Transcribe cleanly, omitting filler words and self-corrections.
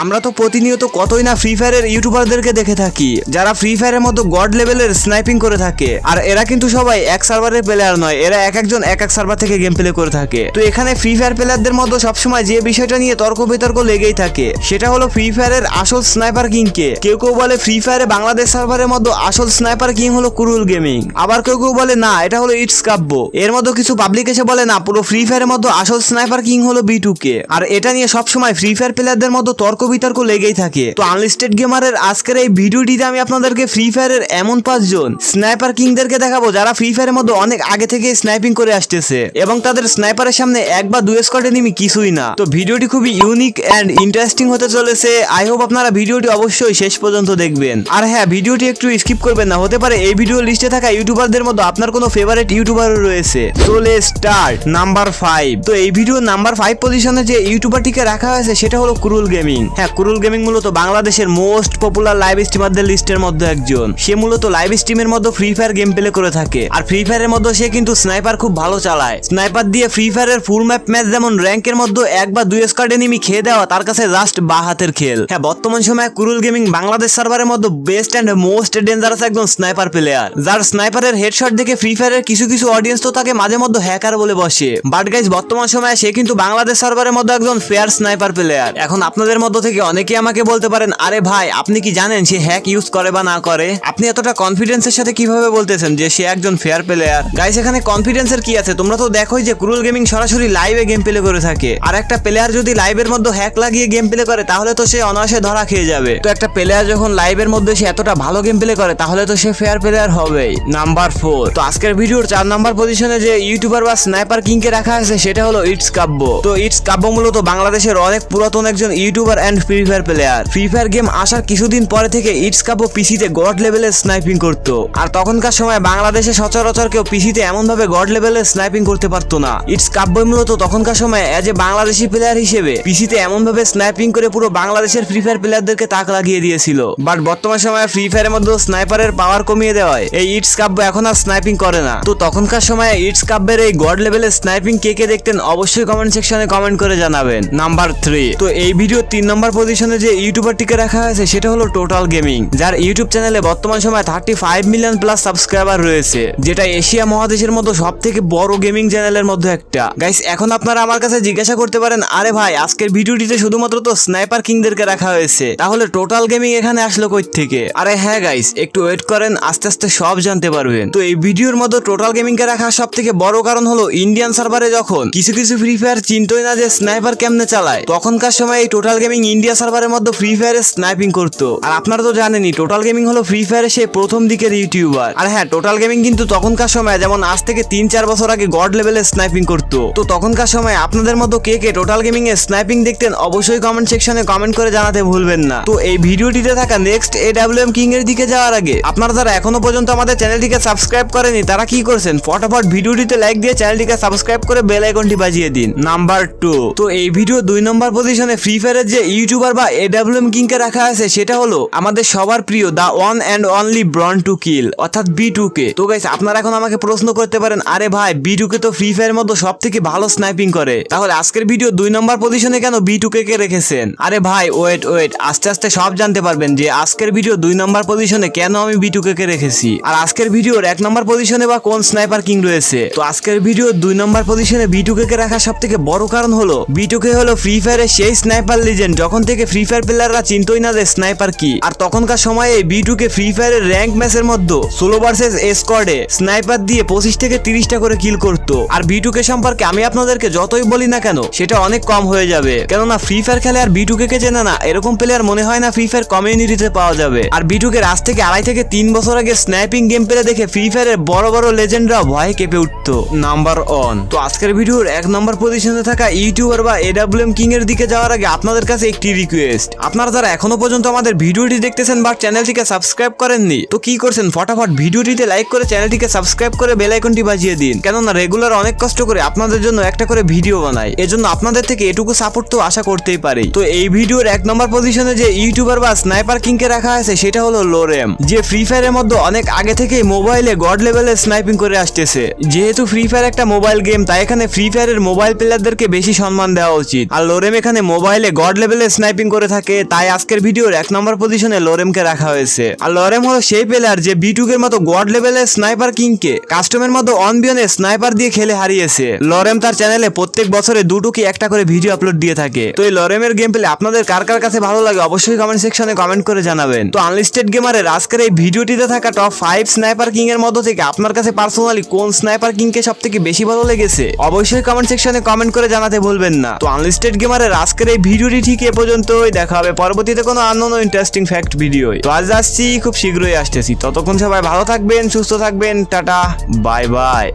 আমরা তো প্রতিনিয়ত কতই না ফ্রি ফায়ারের ইউটিউবারদেরকে দেখে থাকি যারা ফ্রি ফায়ারের মতো গড লেভেলের স্নাইপিং করে থাকে। আর এরা কিন্তু সবাই এক সার্ভারের প্লেয়ার নয়, এরা এক একজন এক এক সার্ভার থেকে গেম প্লে করে থাকে। তো এখানে ফ্রি ফায়ার প্লেয়ারদের মধ্যে সবসময় যে বিষয়টা নিয়ে তর্ক বিতর্ক লেগেই থাকে সেটা হলো ফ্রি ফায়ারের আসল স্নাইপার কিং কে। কেউ কেউ বলে ফ্রি ফায়ারে বাংলাদেশ সার্ভারের মধ্যে আসল স্নাইপার কিং হলো কুরুল গেমিং, আবার কেউ কেউ বলে না এটা হলো ইটস কাব্য। এর মধ্যে কিছু পাবলিক এসে বলে না পুরো ফ্রি ফায়ারের মধ্যে আসল স্নাইপার কিং হলো B2K। আর এটা নিয়ে সবসময় ফ্রি ফায়ার প্লেয়ারদের মধ্যে তর্ক বিতর্ক লেগেই থাকে। তো আনলিস্টেড গেমারের আজকের এই ভিডিওটিতে আমি আপনাদেরকে ফ্রি ফায়ারের এমন 5 জন স্নাইপার কিংদেরকে দেখাবো যারা ফ্রি ফায়ারের মধ্যে অনেক আগে থেকে স্নাইপিং করে আসতেছে এবং তাদের স্নাইপারের সামনে এক বা দুই স্কোয়াড এনিমি কিছুই না। তো ভিডিওটি খুবই ইউনিক এন্ড ইন্টারেস্টিং হতে চলেছে। আই হোপ আপনারা ভিডিওটি অবশ্যই শেষ পর্যন্ত দেখবেন। আর হ্যাঁ, ভিডিওটি একটু স্কিপ করবেন না, হতে পারে এই ভিডিও লিস্টে থাকা ইউটিউবারদের মধ্যে আপনার কোনো ফেভারিট ইউটিউবার রয়েছে। So let's start. নাম্বার 5। তো এই ভিডিওর নাম্বার 5 পজিশনে যে ইউটিউবারটিকে রাখা হয়েছে সেটা হলো কুরুল গেমিং। হ্যাঁ, কুরুল গেমিং মূলত বাংলাদেশের মোস্ট পপুলার লাইভ স্ট্রিমারদের লিস্টের মধ্যে একজন। সে মূলত লাইভ স্ট্রিমের মধ্যে ফ্রি ফায়ার গেম প্লে করে থাকে। আর ফ্রি ফায়ারের মধ্যে সে কিন্তু স্নাইপার খুব ভালো চালায়। স্নাইপার দিয়ে ফ্রি ফায়ারের ফুল ম্যাপ ম্যাচ যেমন র্যাঙ্কের মধ্যে এক বা দুই স্কোয়াড এনিমি খেয়ে দেওয়া তার কাছে জাস্ট বা হাতের খেল। হ্যাঁ, বর্তমান সময়ে কুরুল গেমিং বাংলাদেশ সার্ভারের মধ্যে বেস্ট এন্ড মোস্ট ডেঞ্জারাস একজন স্নাইপার প্লেয়ার, যার স্নাইপারের হেডশট দেখে ফ্রি ফায়ারের কিছু কিছু অডিয়েন্স তো তাকে মাঝে মধ্যে হ্যাকার বলে বসে। বাট গাইস, বর্তমান সময়ে সে কিন্তু বাংলাদেশ সার্ভারের মধ্যে একজন ফেয়ার স্নাইপার প্লেয়ার। এখন আপনাদের মধ্য থেকে অনেকেই আমাকে বলতে পারেন, আরে ভাই আপনি কি জানেন সে হ্যাক ইউজ করে বা না করে? আপনি এতটা কনফিডেন্সের সাথে কিভাবে বলতেছেন যে সে একজন ফেয়ার প্লেয়ার? গাইস, এখানে কনফিডেন্সের কি আছে? তোমরা তো দেখোই যে কুরুল গেমিং সরাসরি লাইভে গেম প্লে করে থাকে। আর একটা প্লেয়ার যদি লাইভের মধ্যে হ্যাক লাগিয়ে গেম প্লে করে তাহলে তো সে অনায়াসে ধরা খেয়ে যাবে। তো একটা প্লেয়ার যখন লাইভের মধ্যে সে এতটা ভালো গেম প্লে করে তাহলে তো সে ফেয়ার প্লেয়ার হবেই। নাম্বার 4। তো আজকের ভিডিওর 4 নাম্বার পজিশনে যে ইউটিউবার বা স্নাইপার কিং কে রাখা আছে সেটা হলো ইটস কাব্য। তো ইটস কাব্য মূলত বাংলাদেশের অনেক পুরাতন একজন youtuber and free fire player. Free fire game আসার কিছুদিন পরে থেকে ইটস কাব্য পিসিতে গড লেভেলের স্নাইপিং করতো। আর তখনকার সময় বাংলাদেশে সচরাচর কেউ পিসিতে এমন ভাবে গড লেভেলের স্নাইপিং করতে পারতো না। ইটস কাব্য মূলত তখনকার সময় এজ এ বাংলাদেশি প্লেয়ার হিসেবে পিসিতে এমন ভাবে স্নাইপিং করে পুরো বাংলাদেশের ফ্রি ফায়ার প্লেয়ারদেরকে তাক লাগিয়ে দিয়েছিল। বাট বর্তমান সময়ে ফ্রি ফায়ারের মধ্যে স্নাইপারের পাওয়ার কমিয়ে দেওয়ায় এই ইটস কাব্য এখন আর স্নাইপিং করে না। তো তখনকার সময় ইটস কাব্যের এই গড লেভেলের স্নাইপিং কে কে দেখতেন অবশ্যই কমেন্ট সেকশনে কমেন্ট করে জানাবেন। নাম্বার 3। তো এই ভিডিও 3 নম্বর পজিশনে যে ইউটিউবারটিকে রাখা হয়েছে সেটা হলো টোটাল গেমিং, যার ইউটিউব চ্যানেলে বর্তমান সময় 35 মিলিয়ন প্লাস সাবস্ক্রাইবার রয়েছে, যেটা এশিয়া মহাদেশের মধ্যে সব থেকে বড় গেমিং চ্যানেলের মধ্যে একটা। গাইস, এখন আপনারা আমার কাছে জিজ্ঞাসা করতে পারেন, আরে ভাই আজকের ভিডিওটিতে শুধুমাত্র তো স্নাইপার কিংদেরকে রাখা হয়েছে, তাহলে টোটাল গেমিং এখানে আসলো কই থেকে? আরে হ্যাঁ গাইস, একটু ওয়েট করেন, আস্তে আস্তে সব জানতে পারবেন। তো এই ভিডিওর মধ্যে টোটাল গেমিং কে রাখার সব থেকে বড় কারণ হলো ইন্ডিয়ান সার্ভারে যখন কিছু কিছু ফ্রি ফায়ার চিনতই না যে স্নাইপার কেমনে চালায়, তখনকার সময় এই টোটাল গেমিং ইন্ডিয়া সার্ভারের মধ্যে ফ্রি ফায়ারে স্নাইপিং করতো। আর আপনারা তো জানেনই টোটাল গেমিং হলো ফ্রি ফায়ারে সে প্রথম দিকের ইউটিউবার। আর হ্যাঁ, টোটাল গেমিং কিন্তু তখনকার সময় যেমন আজ থেকে 3-4 বছর আগে গড লেভেলে স্নাইপিং করতো। তো তখনকার সময় আপনাদের মতো কে কে টোটাল গেমিং এ স্নাইপিং দেখতেন অবশ্যই কমেন্ট সেকশনে কমেন্ট করে জানাতে ভুলবেন না। তো এই ভিডিওটিতে থাকা নেক্সট AWM কিং এর দিকে যাওয়ার আগে আপনারা যারা এখনো পর্যন্ত আমাদের চ্যানেলটিকে সাবস্ক্রাইব করেনি তারা কি করছেন, ফটাফট ভিডিওটিতে লাইক দিয়ে চ্যানেলটিকে সাবস্ক্রাইব করে বেল আইকনটি বাজিয়ে দিন। নাম্বার 2। তো এই ভিডিও 2 নম্বর পজিশনে ফ্রি ফায়ারের যে ইউটিউবার বা AWM কিং কে রাখা আছে সেটা হলো আমাদের সবার প্রিয় the one and only born to kill অর্থাৎ B2K। তো গাইস, আপনারা এখন আমাকে প্রশ্ন করতে পারেন, আরে ভাই B2K তো ফ্রি ফায়ারের মধ্যে সব থেকে ভালো স্নাইপিং করে, তাহলে আজকের ভিডিও 2 নম্বর পজিশনে কেন B2K কে রেখেছেন? আরে ভাই ওয়েট, আস্তে আস্তে সব জানতে পারবেন যে আজকের ভিডিও 2 নম্বর পজিশনে কেন আমি B2K কে রেখেছি, আর আজকের ভিডিওর 1 নম্বর পজিশনে বা কোন স্নাইপার কিং রয়েছে। তো আজকের ভিডিও 2 নম্বর পজিশনে B2K কে রাখার সব থেকে বড় কারণ হলো B2K হলো ফ্রি ফায়ারের সেই স্নাইপার লিজেন্ড যখন থেকে ফ্রি ফায়ার প্লেয়াররা চিনতই না যে স্নাইপার কি। আর তখনকার সময়ে B2K ফ্রি ফায়ারের র্যাঙ্ক ম্যাচের মধ্যে সোলো ভার্সেস স্কোয়াডে স্নাইপার দিয়ে 25 থেকে 30টা করে কিল করতো। আর B2K সম্পর্কে আমি আপনাদেরকে যতই বলি না কেন সেটা অনেক কম হয়ে যাবে, কেননা ফ্রি ফায়ার খেলে আর B2K কে চেনে না এরকম প্লেয়ার মনে হয় না ফ্রি ফায়ার কমিউনিটিতে পাওয়া যাবে। আর B2K আজ থেকে 2.5 থেকে 3 বছর আগে স্নাইপিং গেম প্লে দেখে ফ্রি ফায়ারের বড় বড় লেজেন্ডরা ভয়ে কেঁপে উঠতো। নাম্বার 1। তো আজকের ভিডিওর 1 নম্বর পজিশনে থাকা ইউটিউবার বা AWM কিং এর দিকে যাওয়ার আগে আপনাদের কাছে একটি রিকোয়েস্ট, আপনারা যারা এখনো পর্যন্ত আমাদের ভিডিওটি দেখতেছেন বাট চ্যানেলটিকে সাবস্ক্রাইব করেননি তো কি করছেন, ফটাফট ভিডিওটিতে লাইক করে চ্যানেলটিকে সাবস্ক্রাইব করে বেল আইকনটি বাজিয়ে দিন, কেননা রেগুলার অনেক কষ্ট করে আপনাদের জন্য একটা করে ভিডিও বানাই, এজন্য আপনাদের থেকে এটুকু সাপোর্ট তো আশা করতেই পারি। তো এই ভিডিওর 1 নম্বর পজিশনে যে ইউটিউবার বা স্নাইপার কিং কে রাখা আছে সেটা হলো লোরেম, যে ফ্রি ফায়ারের মধ্যে অনেক আগে থেকেই মোবাইলে গড লেভেলে স্নাইপিং করে আসতেছে। যেহেতু ফ্রি ফায়ার একটা মোবাইল গেম তাই এখানে ফ্রি ফায়ারের মোবাইল প্লেয়ারদেরকে বেশি সম্মান দেওয়া উচিত। আর লোরেম এখানে মোবাইলে গড লেভেলে স্নাইপিং করে থাকে, তাই আজকের ভিডিওর 1 নম্বর পজিশনে লোরেমকে রাখা হয়েছে। আর লোরেম হলো সেই প্লেয়ার যে বিটুকের মতো গড লেভেলের স্নাইপার কিংকে কাস্টমের মতো অনবিয়নে স্নাইপার দিয়ে খেলে হারিয়েছে। লোরেম তার চ্যানেলে প্রত্যেক বছরে 2 কি 1টা করে ভিডিও আপলোড দিয়ে থাকে। তো এই লোরেমের গেম প্লে আপনাদের কার কার কাছে ভালো লাগে অবশ্যই কমেন্ট সেকশনে কমেন্ট করে জানাবেন। তো আনলিস্টেড গেমারের আজকের এই ভিডিওটিতে থাকা টপ 5 স্নাইপার কিং এর মধ্যে থেকে আপনার কাছে পার্সোনালি কোন স্নাইপার কিংকে সবথেকে বেশি ভালো লেগেছে অবশ্যই কমেন্ট সেকশনে কমেন্ট করে জানাতে ভুলবেন না। তো আনলিস্টেড গেমারের আজকের এই ভিডিওটি ঠিক এ পর্যন্তই। দেখা হবে পরবর্তীতে কোনো আননোন ইন্টারেস্টিং ফ্যাক্ট ভিডিও। তো আজ আসছি, খুব শীঘ্রই আসতেছি। ততক্ষণ সবাই ভালো থাকবেন, সুস্থ থাকবেন, টাটা, বাই বাই।